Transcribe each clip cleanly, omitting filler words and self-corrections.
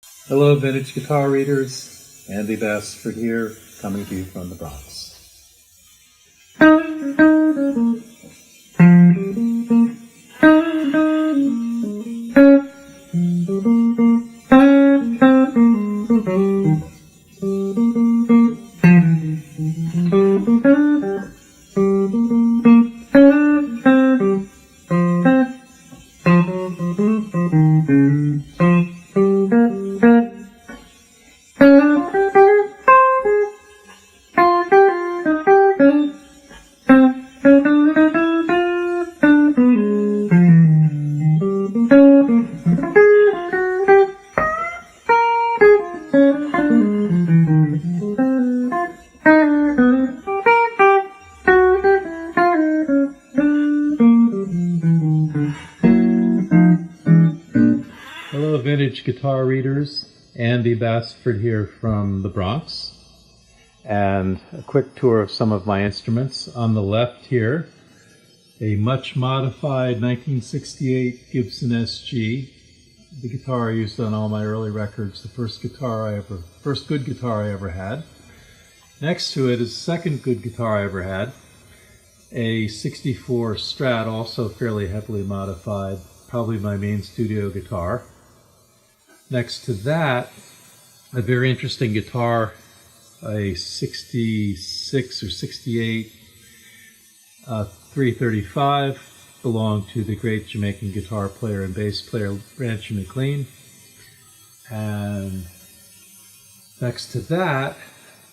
Hello, vintage guitar readers. Andy Bassford here, coming to you from the Bronx. Hello, vintage guitar readers. Andy Bassford here from the Bronx. And a quick tour of some of my instruments. On the left here, a much modified 1968 Gibson SG. The guitar I used on all my early records, the first good guitar I ever had. Next to it is the second good guitar I ever had, a 64 Strat, also fairly heavily modified, probably my main studio guitar. Next to that, a very interesting guitar, a 66 or 68 335, belonged to the great Jamaican guitar player and bass player Randy McLean. And next to that,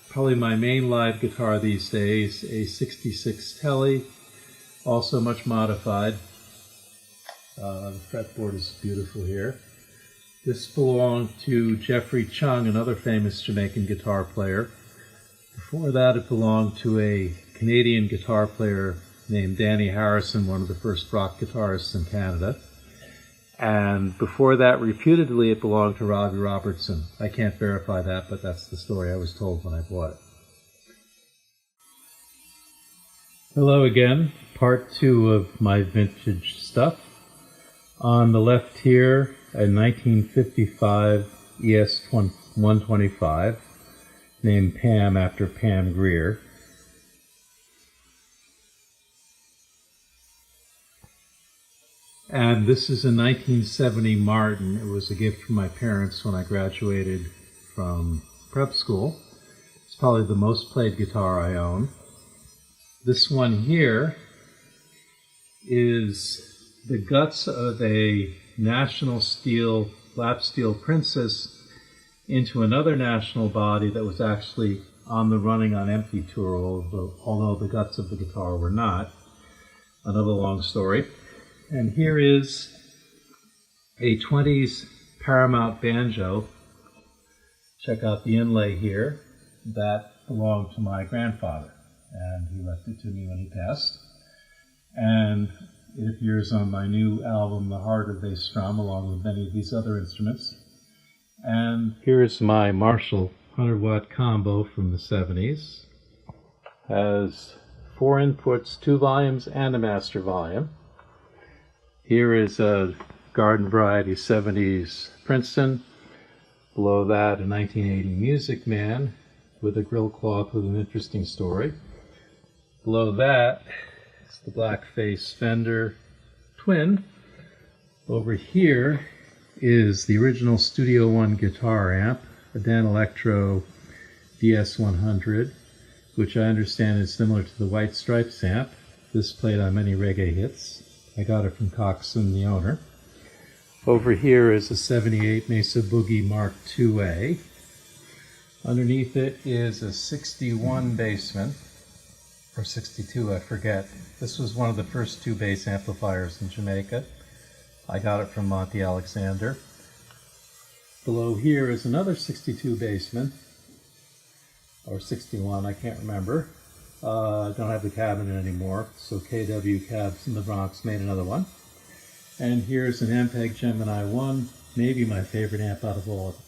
probably my main live guitar these days, a 66 Tele, also much modified. The fretboard is beautiful here. This belonged to Jeffrey Chung, another famous Jamaican guitar player. Before that, it belonged to a Canadian guitar player named Danny Harrison, one of the first rock guitarists in Canada. And before that, reputedly, it belonged to Robbie Robertson. I can't verify that, but that's the story I was told when I bought it. Hello again, part 2 of my vintage stuff. On the left here, a 1955 ES-125 named Pam after Pam Grier. And this is a 1970 Martin. It was a gift from my parents when I graduated from prep school. It's probably the most played guitar I own. This one here is the guts of a National Steel, lap steel Princess into another national body that was actually on the Running on Empty tour, although the guts of the guitar were not. Another long story. And here is a 20s Paramount banjo. Check out the inlay here. That belonged to my grandfather, and he left it to me when he passed. And it appears on my new album, The Harder They Strum, along with many of these other instruments. And here's my Marshall 100-watt combo from the 70s. Has 4 inputs, 2 volumes, and a master volume. Here is a garden variety 70s Princeton. Below that, a 1980 Music Man with a grill cloth with an interesting story. Below that is the blackface Fender Twin. Over here is the original Studio One guitar amp, a Dan Electro DS100, which I understand is similar to the White Stripes amp. This played on many reggae hits. I got it from Coxon, the owner. Over here is a 78 Mesa Boogie Mark IIA. Underneath it is a 61 Bassman, or 62, I forget. This was one of the first 2 bass amplifiers in Jamaica. I got it from Monty Alexander. Below here is another 62 Bassman, or 61, I can't remember. I don't have the cabinet anymore, so KW Cabs in the Bronx made another one. And here's an Ampeg Gemini 1, maybe my favorite amp out of all of them.